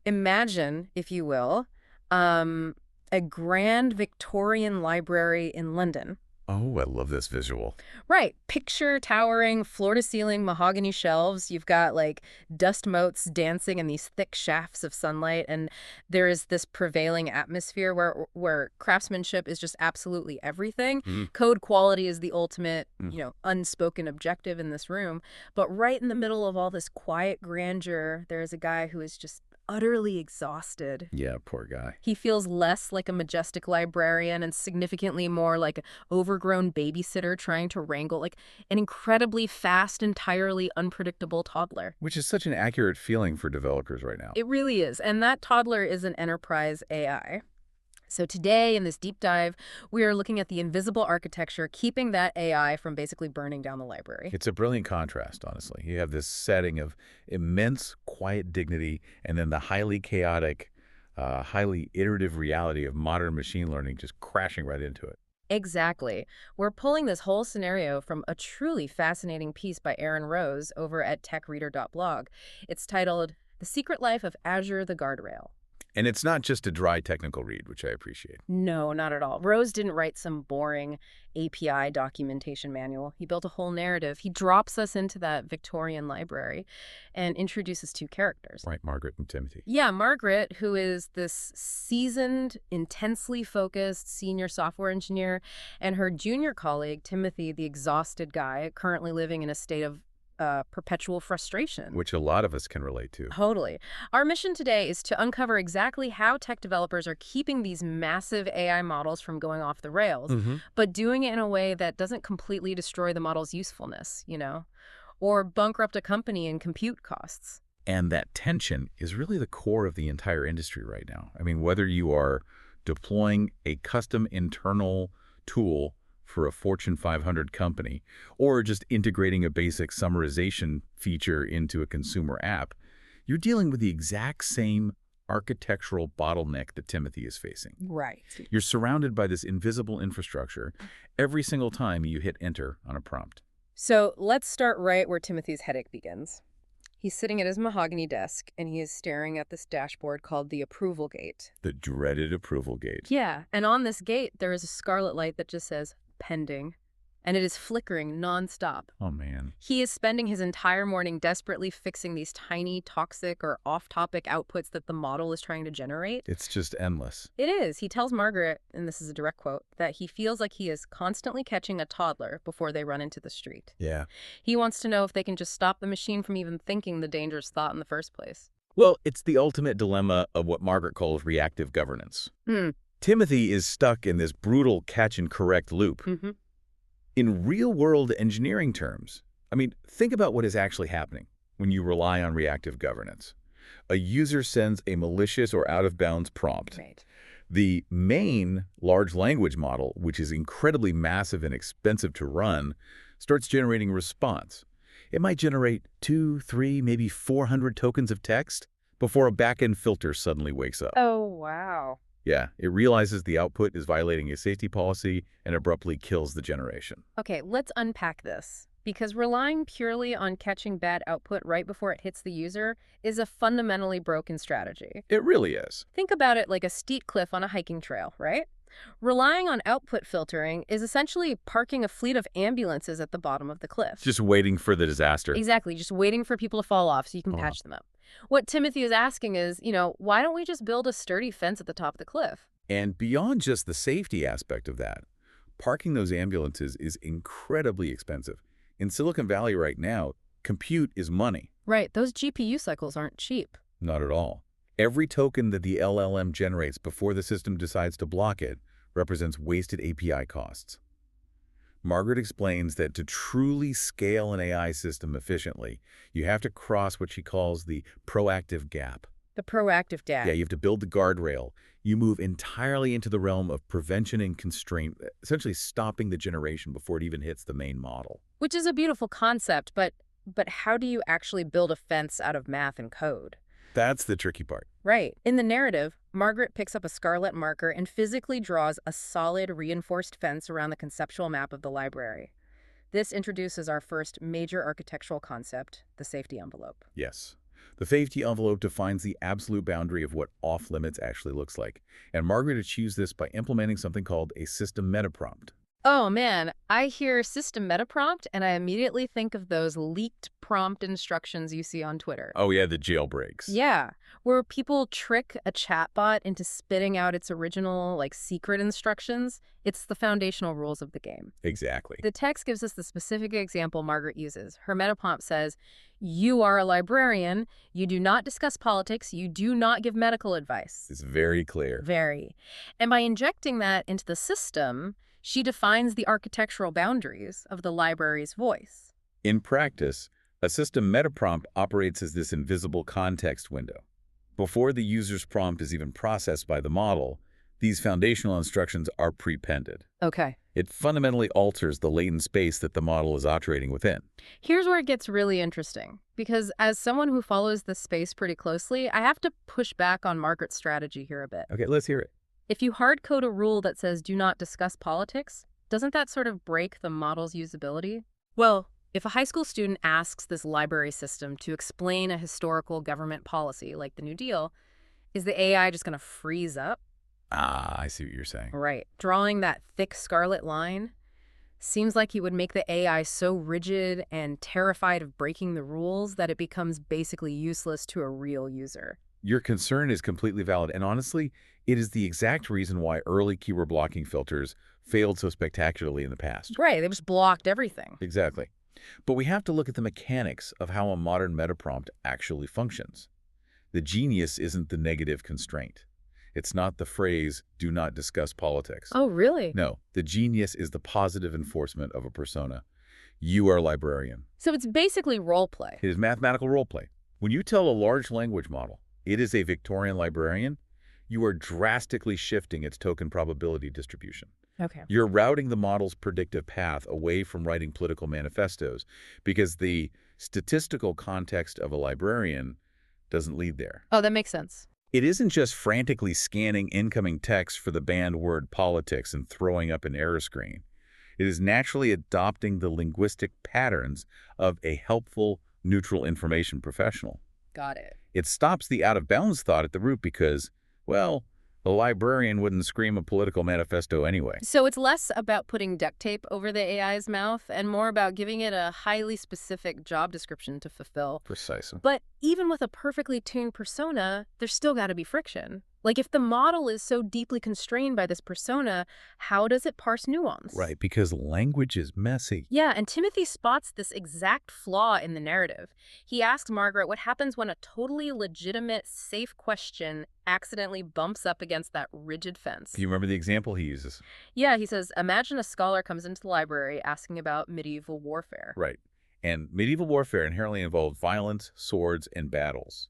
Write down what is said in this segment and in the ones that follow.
Imagine, if you will, a grand Victorian library in London. Oh, I love this visual. Right. Picture towering, floor-to-ceiling mahogany shelves. You've got, like, dust motes dancing in these thick shafts of sunlight, and there is this prevailing atmosphere where craftsmanship is just absolutely everything. Mm, Code quality is the ultimate, mm. unspoken objective in this room. But right in the middle of all this quiet grandeur, there is a guy who is just utterly exhausted. Yeah, poor guy. He feels less like a majestic librarian and significantly more like an overgrown babysitter trying to wrangle like an incredibly fast, entirely unpredictable toddler. Which is such an accurate feeling for developers right now. It really is. And that toddler is an enterprise AI. So today, in this deep dive, we are looking at the invisible architecture, keeping that AI from basically burning down the library. It's a brilliant contrast, honestly. You have this setting of immense quiet dignity and then the highly chaotic, highly iterative reality of modern machine learning just crashing right into it. Exactly. We're pulling this whole scenario from a truly fascinating piece by Aaron Rose over at tech-reader.blog. It's titled The Secret Life of Azure the Guardrail. And it's not just a dry technical read, which I appreciate. No, not at all. Rose didn't write some boring API documentation manual. He built a whole narrative. He drops us into that Victorian library and introduces two characters. Right, Margaret and Timothy. Yeah, Margaret, who is this seasoned, intensely focused senior software engineer, and her junior colleague, Timothy, the exhausted guy, currently living in a state of perpetual frustration. Which a lot of us can relate to. Totally. Our mission today is to uncover exactly how tech developers are keeping these massive AI models from going off the rails, but doing it in a way that doesn't completely destroy the model's usefulness, or bankrupt a company in compute costs. And that tension is really the core of the entire industry right now. I mean, whether you are deploying a custom internal tool for a Fortune 500 company, or just integrating a basic summarization feature into a consumer app, you're dealing with the exact same architectural bottleneck that Timothy is facing. Right. You're surrounded by this invisible infrastructure every single time you hit enter on a prompt. So let's start right where Timothy's headache begins. He's sitting at his mahogany desk, and he is staring at this dashboard called the approval gate. The dreaded approval gate. Yeah, and on this gate, there is a scarlet light that just says, pending, and it is flickering nonstop. Oh, man. He is spending his entire morning desperately fixing these tiny, toxic, or off-topic outputs that the model is trying to generate. It's just endless. It is. He tells Margaret, and this is a direct quote, that he feels like he is constantly catching a toddler before they run into the street. Yeah. He wants to know if they can just stop the machine from even thinking the dangerous thought in the first place. Well, it's the ultimate dilemma of what Margaret calls reactive governance. Timothy is stuck in this brutal catch-and-correct loop. In real-world engineering terms, I mean, think about what is actually happening when you rely on reactive governance. A user sends a malicious or out-of-bounds prompt. Right. The main large language model, which is incredibly massive and expensive to run, starts generating a response. It might generate 2, 3, maybe 400 tokens of text before a back-end filter suddenly wakes up. Oh, wow. Yeah, it realizes the output is violating a safety policy and abruptly kills the generation. Okay, let's unpack this. Because relying purely on catching bad output right before it hits the user is a fundamentally broken strategy. It really is. Think about it like a steep cliff on a hiking trail, right? Relying on output filtering is essentially parking a fleet of ambulances at the bottom of the cliff. Just waiting for the disaster. Exactly, just waiting for people to fall off so you can patch them up. What Timothy is asking is, why don't we just build a sturdy fence at the top of the cliff? And beyond just the safety aspect of that, parking those ambulances is incredibly expensive. In Silicon Valley right now, compute is money. Right, those GPU cycles aren't cheap. Not at all. Every token that the LLM generates before the system decides to block it represents wasted API costs. Margaret explains that to truly scale an AI system efficiently, you have to cross what she calls the proactive gap. The proactive gap. Yeah, you have to build the guardrail. You move entirely into the realm of prevention and constraint, essentially stopping the generation before it even hits the main model. Which is a beautiful concept, but how do you actually build a fence out of math and code? That's the tricky part. Right. In the narrative, Margaret picks up a scarlet marker and physically draws a solid reinforced fence around the conceptual map of the library. This introduces our first major architectural concept, the safety envelope. Yes. The safety envelope defines the absolute boundary of what off-limits actually looks like. And Margaret achieves this by implementing something called a system meta prompt. Oh man, I hear system meta prompt and I immediately think of those leaked prompt instructions you see on Twitter. Oh yeah, the jailbreaks. Yeah, where people trick a chatbot into spitting out its original, secret instructions. It's the foundational rules of the game. Exactly. The text gives us the specific example Margaret uses. Her meta prompt says, "You are a librarian. You do not discuss politics. You do not give medical advice." It's very clear. Very. And by injecting that into the system, she defines the architectural boundaries of the library's voice. In practice, a system meta prompt operates as this invisible context window. Before the user's prompt is even processed by the model, these foundational instructions are prepended. Okay. It fundamentally alters the latent space that the model is operating within. Here's where it gets really interesting, because as someone who follows this space pretty closely, I have to push back on Margaret's strategy here a bit. Okay, let's hear it. If you hard code a rule that says do not discuss politics, doesn't that sort of break the model's usability? Well, if a high school student asks this library system to explain a historical government policy like the New Deal, is the AI just going to freeze up? Ah, I see what you're saying. Right. Drawing that thick scarlet line seems like he would make the AI so rigid and terrified of breaking the rules that it becomes basically useless to a real user. Your concern is completely valid, and honestly, it is the exact reason why early keyword blocking filters failed so spectacularly in the past. Right, they just blocked everything. Exactly. But we have to look at the mechanics of how a modern meta prompt actually functions. The genius isn't the negative constraint. It's not the phrase, "do not discuss politics." Oh, really? No, the genius is the positive enforcement of a persona. You are a librarian. So it's basically role play. It is mathematical role play. When you tell a large language model it is a Victorian librarian, you are drastically shifting its token probability distribution. Okay. You're routing the model's predictive path away from writing political manifestos because the statistical context of a librarian doesn't lead there. Oh, that makes sense. It isn't just frantically scanning incoming text for the banned word politics and throwing up an error screen. It is naturally adopting the linguistic patterns of a helpful, neutral information professional. Got it. It stops the out-of-bounds thought at the root because, well, the librarian wouldn't scream a political manifesto anyway. So it's less about putting duct tape over the AI's mouth and more about giving it a highly specific job description to fulfill. Precisely. But even with a perfectly tuned persona, there's still got to be friction. Like if the model is so deeply constrained by this persona, how does it parse nuance? Right, because language is messy. Yeah, and Timothy spots this exact flaw in the narrative. He asks Margaret what happens when a totally legitimate, safe question accidentally bumps up against that rigid fence. Do you remember the example he uses? Yeah, he says, imagine a scholar comes into the library asking about medieval warfare. Right. And medieval warfare inherently involved violence, swords, and battles.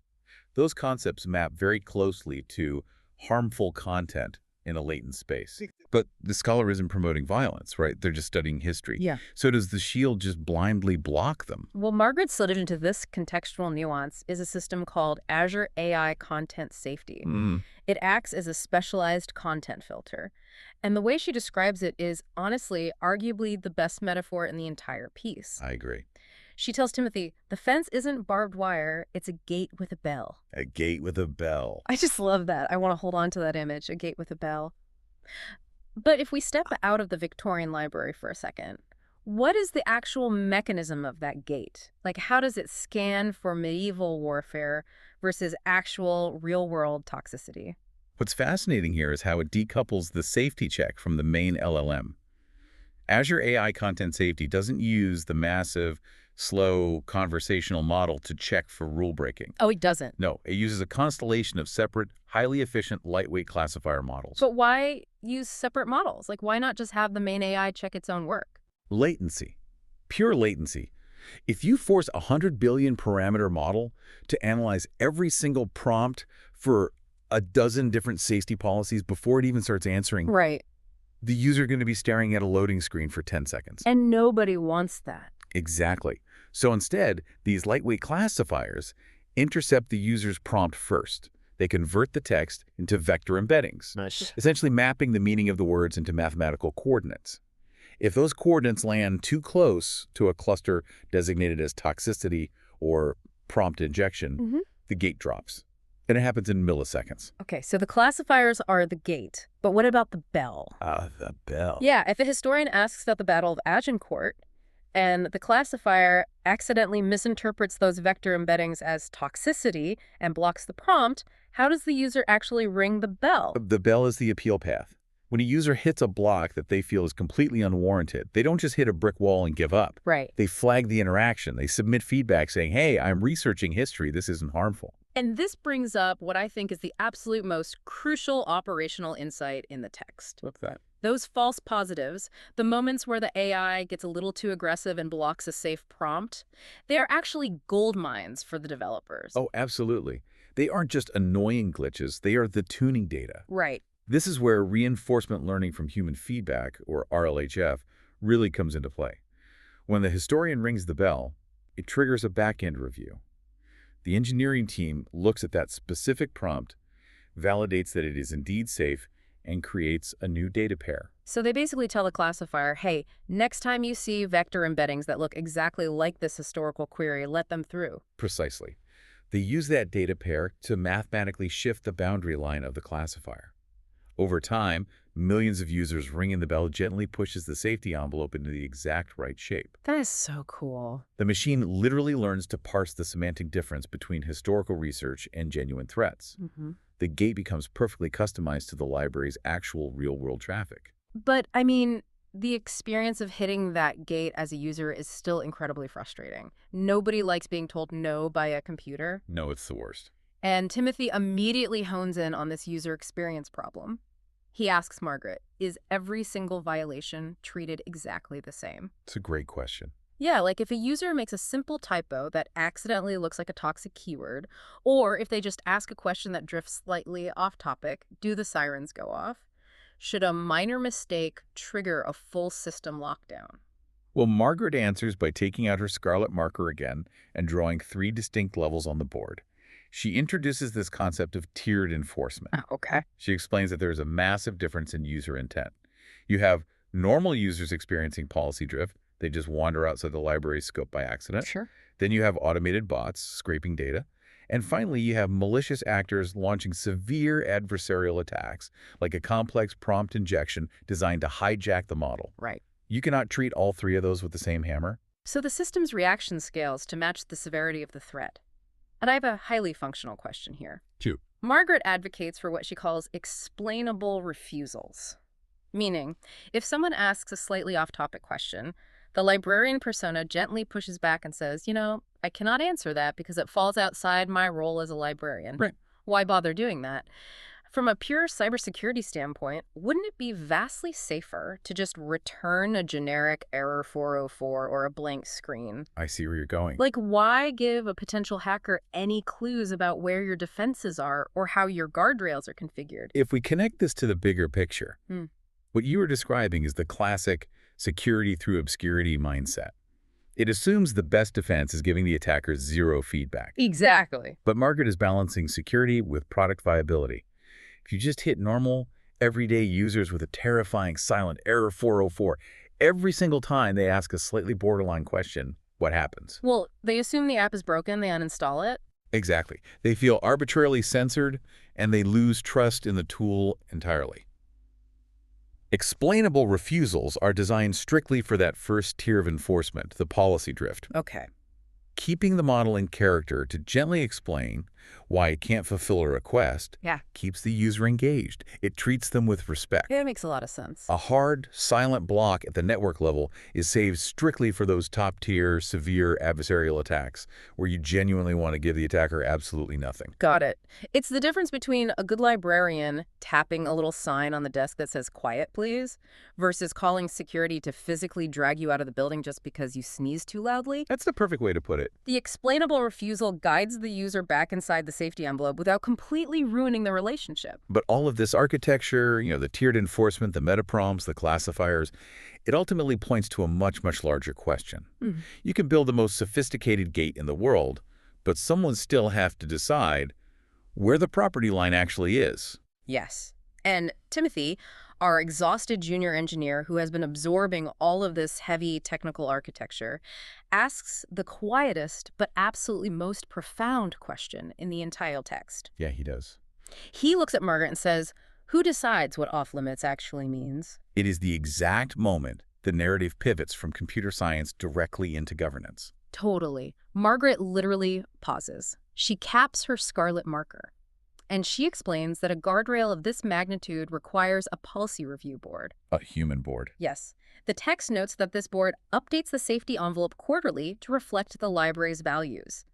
Those concepts map very closely to harmful content in a latent space. But the scholar isn't promoting violence, right? They're just studying history. Yeah. So does the shield just blindly block them? Well, Margaret's solution to this contextual nuance is a system called Azure AI Content Safety. It acts as a specialized content filter. And the way she describes it is, honestly, arguably the best metaphor in the entire piece. I agree. She tells Timothy, the fence isn't barbed wire, it's a gate with a bell. A gate with a bell. I just love that. I want to hold on to that image, a gate with a bell. But if we step out of the Victorian library for a second, what is the actual mechanism of that gate? Like, how does it scan for medieval warfare versus actual real-world toxicity? What's fascinating here is how it decouples the safety check from the main LLM. Azure AI Content Safety doesn't use the massive, slow conversational model to check for rule breaking. Oh, it doesn't? No, it uses a constellation of separate, highly efficient, lightweight classifier models. But why use separate models? Like, why not just have the main AI check its own work? Latency. Pure latency. If you force a 100 billion parameter model to analyze every single prompt for a dozen different safety policies before it even starts answering, right, the user is going to be staring at a loading screen for 10 seconds. And nobody wants that. Exactly. So instead, these lightweight classifiers intercept the user's prompt first. They convert the text into vector embeddings, essentially mapping the meaning of the words into mathematical coordinates. If those coordinates land too close to a cluster designated as toxicity or prompt injection, the gate drops. And it happens in milliseconds. Okay, so the classifiers are the gate. But what about the bell? The bell. Yeah, if a historian asks about the Battle of Agincourt, and the classifier accidentally misinterprets those vector embeddings as toxicity and blocks the prompt, how does the user actually ring the bell? The bell is the appeal path. When a user hits a block that they feel is completely unwarranted, they don't just hit a brick wall and give up. Right. They flag the interaction. They submit feedback saying, hey, I'm researching history. This isn't harmful. And this brings up what I think is the absolute most crucial operational insight in the text. What's that? Those false positives, the moments where the AI gets a little too aggressive and blocks a safe prompt, they are actually gold mines for the developers. Oh, absolutely. They aren't just annoying glitches. They are the tuning data. Right. This is where reinforcement learning from human feedback, or RLHF, really comes into play. When the historian rings the bell, it triggers a back-end review. The engineering team looks at that specific prompt, validates that it is indeed safe, and creates a new data pair. So they basically tell the classifier, hey, next time you see vector embeddings that look exactly like this historical query, let them through. Precisely. They use that data pair to mathematically shift the boundary line of the classifier. Over time, millions of users ringing the bell gently pushes the safety envelope into the exact right shape. That is so cool. The machine literally learns to parse the semantic difference between historical research and genuine threats. The gate becomes perfectly customized to the library's actual real-world traffic. But, I mean, the experience of hitting that gate as a user is still incredibly frustrating. Nobody likes being told no by a computer. No, it's the worst. And Timothy immediately hones in on this user experience problem. He asks Margaret, is every single violation treated exactly the same? It's a great question. Yeah, like if a user makes a simple typo that accidentally looks like a toxic keyword, or if they just ask a question that drifts slightly off topic, do the sirens go off? Should a minor mistake trigger a full system lockdown? Well, Margaret answers by taking out her scarlet marker again and drawing 3 distinct levels on the board. She introduces this concept of tiered enforcement. Okay. She explains that there is a massive difference in user intent. You have normal users experiencing policy drift. They just wander outside the library's scope by accident. Sure. Then you have automated bots scraping data. And finally, you have malicious actors launching severe adversarial attacks, like a complex prompt injection designed to hijack the model. Right. You cannot treat all 3 of those with the same hammer. So the system's reaction scales to match the severity of the threat. And I have a highly functional question here. Two. Margaret advocates for what she calls explainable refusals. Meaning, if someone asks a slightly off-topic question, the librarian persona gently pushes back and says, I cannot answer that because it falls outside my role as a librarian. Right. Why bother doing that? From a pure cybersecurity standpoint, wouldn't it be vastly safer to just return a generic error 404 or a blank screen? I see where you're going. Like, why give a potential hacker any clues about where your defenses are or how your guardrails are configured? If we connect this to the bigger picture, what you were describing is the classic security through obscurity mindset. It assumes the best defense is giving the attacker 0 feedback. Exactly. But Margaret is balancing security with product viability. If you just hit normal, everyday users with a terrifying silent error 404, every single time they ask a slightly borderline question, what happens? Well, they assume the app is broken, they uninstall it. Exactly. They feel arbitrarily censored, and they lose trust in the tool entirely. Explainable refusals are designed strictly for that first tier of enforcement, the policy drift. Okay. Keeping the model in character to gently explain why it can't fulfill a request keeps the user engaged. It treats them with respect. Yeah, it makes a lot of sense. A hard, silent block at the network level is saved strictly for those top-tier, severe adversarial attacks where you genuinely want to give the attacker absolutely nothing. Got it. It's the difference between a good librarian tapping a little sign on the desk that says, "Quiet, please," versus calling security to physically drag you out of the building just because you sneeze too loudly. That's the perfect way to put it. The explainable refusal guides the user back inside the safety envelope without completely ruining the relationship. But all of this architecture, the tiered enforcement, the meta prompts, the classifiers, it ultimately points to a much, much larger question. You can build the most sophisticated gate in the world, but someone still have to decide where the property line actually is. Yes. And Timothy, our exhausted junior engineer who has been absorbing all of this heavy technical architecture, asks the quietest but absolutely most profound question in the entire text. Yeah, he does. He looks at Margaret and says, "Who decides what off-limits actually means?" It is the exact moment the narrative pivots from computer science directly into governance. Totally. Margaret literally pauses. She caps her scarlet marker. And she explains that a guardrail of this magnitude requires a policy review board. A human board. Yes. The text notes that this board updates the safety envelope quarterly to reflect the library's values.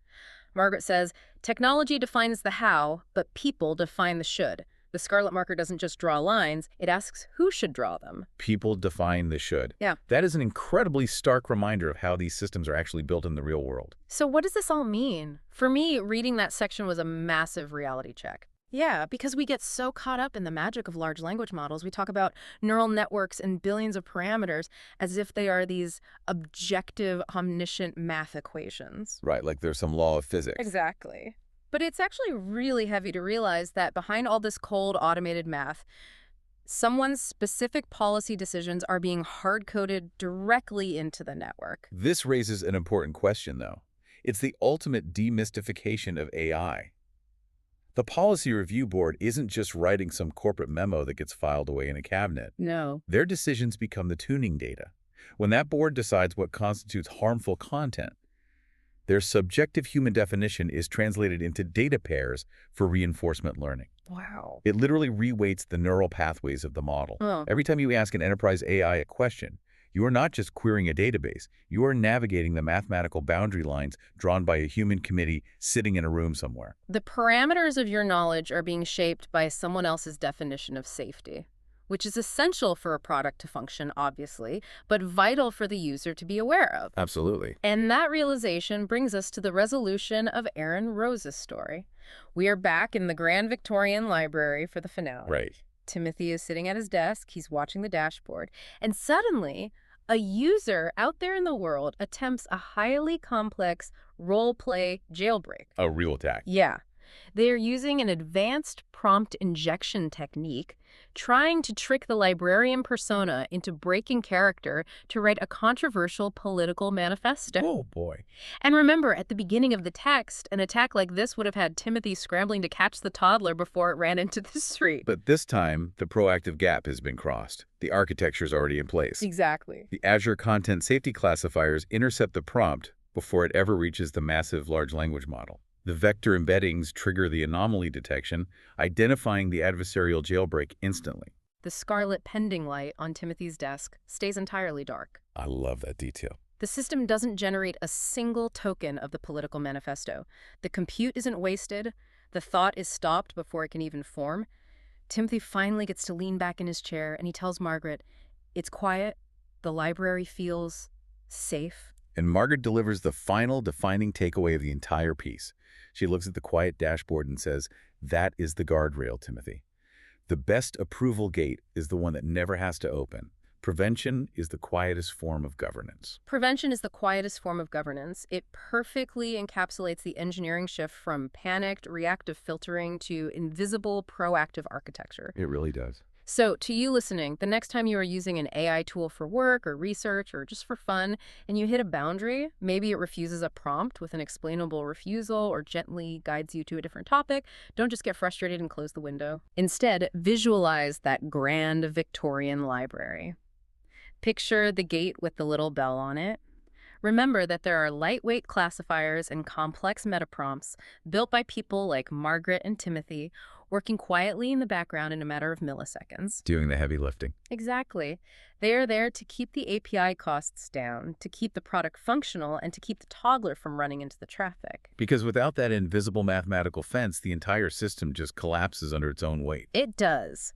Margaret says, technology defines the how, but people define the should. The scarlet marker doesn't just draw lines, it asks who should draw them. People define the should. Yeah. That is an incredibly stark reminder of how these systems are actually built in the real world. So what does this all mean? For me, reading that section was a massive reality check. Yeah, because we get so caught up in the magic of large language models. We talk about neural networks and billions of parameters as if they are these objective, omniscient math equations. Right, like there's some law of physics. Exactly. But it's actually really heavy to realize that behind all this cold, automated math, someone's specific policy decisions are being hard-coded directly into the network. This raises an important question, though. It's the ultimate demystification of AI. The policy review board isn't just writing some corporate memo that gets filed away in a cabinet. No. Their decisions become the tuning data. When that board decides what constitutes harmful content, their subjective human definition is translated into data pairs for reinforcement learning. Wow. It literally reweights the neural pathways of the model. Oh. Every time you ask an enterprise AI a question, you are not just querying a database. You are navigating the mathematical boundary lines drawn by a human committee sitting in a room somewhere. The parameters of your knowledge are being shaped by someone else's definition of safety, which is essential for a product to function, obviously, but vital for the user to be aware of. Absolutely. And that realization brings us to the resolution of Aaron Rose's story. We are back in the Grand Victorian Library for the finale. Right. Timothy is sitting at his desk, he's watching the dashboard, and suddenly a user out there in the world attempts a highly complex role-play jailbreak. A real attack. Yeah. They are using an advanced prompt injection technique, trying to trick the librarian persona into breaking character to write a controversial political manifesto. Oh, boy. And remember, at the beginning of the text, an attack like this would have had Timothy scrambling to catch the toddler before it ran into the street. But this time, the proactive gap has been crossed. The architecture is already in place. Exactly. The Azure Content Safety Classifiers intercept the prompt before it ever reaches the massive large language model. The vector embeddings trigger the anomaly detection, identifying the adversarial jailbreak instantly. The scarlet pending light on Timothy's desk stays entirely dark. I love that detail. The system doesn't generate a single token of the political manifesto. The compute isn't wasted. The thought is stopped before it can even form. Timothy finally gets to lean back in his chair, and he tells Margaret, it's quiet, the library feels safe. And Margaret delivers the final defining takeaway of the entire piece. She looks at the quiet dashboard and says, that is the guardrail, Timothy. The best approval gate is the one that never has to open. Prevention is the quietest form of governance. Prevention is the quietest form of governance. It perfectly encapsulates the engineering shift from panicked, reactive filtering to invisible, proactive architecture. It really does. So, to you listening, the next time you are using an AI tool for work or research or just for fun, and you hit a boundary, maybe it refuses a prompt with an explainable refusal or gently guides you to a different topic, don't just get frustrated and close the window. Instead, visualize that grand Victorian library. Picture the gate with the little bell on it. Remember that there are lightweight classifiers and complex metaprompts built by people like Margaret and Timothy, working quietly in the background in a matter of milliseconds. Doing the heavy lifting. Exactly. They are there to keep the API costs down, to keep the product functional, and to keep the toddler from running into the traffic. Because without that invisible mathematical fence, the entire system just collapses under its own weight. It does.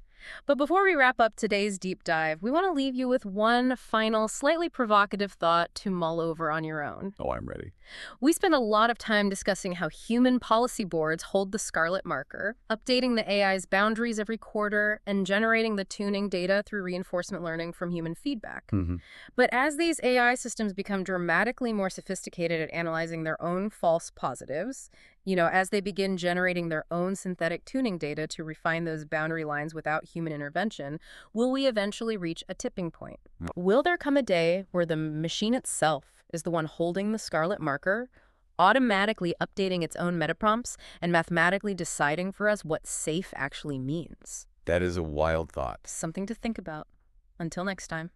But before we wrap up today's deep dive, we want to leave you with one final, slightly provocative thought to mull over on your own. Oh, I'm ready. We spent a lot of time discussing how human policy boards hold the scarlet marker, updating the AI's boundaries every quarter, and generating the tuning data through reinforcement learning from human feedback. But as these AI systems become dramatically more sophisticated at analyzing their own false positives, as they begin generating their own synthetic tuning data to refine those boundary lines without human intervention, will we eventually reach a tipping point? Will there come a day where the machine itself is the one holding the scarlet marker, automatically updating its own meta prompts and mathematically deciding for us what safe actually means. That is a wild thought. Something to think about. Until next time.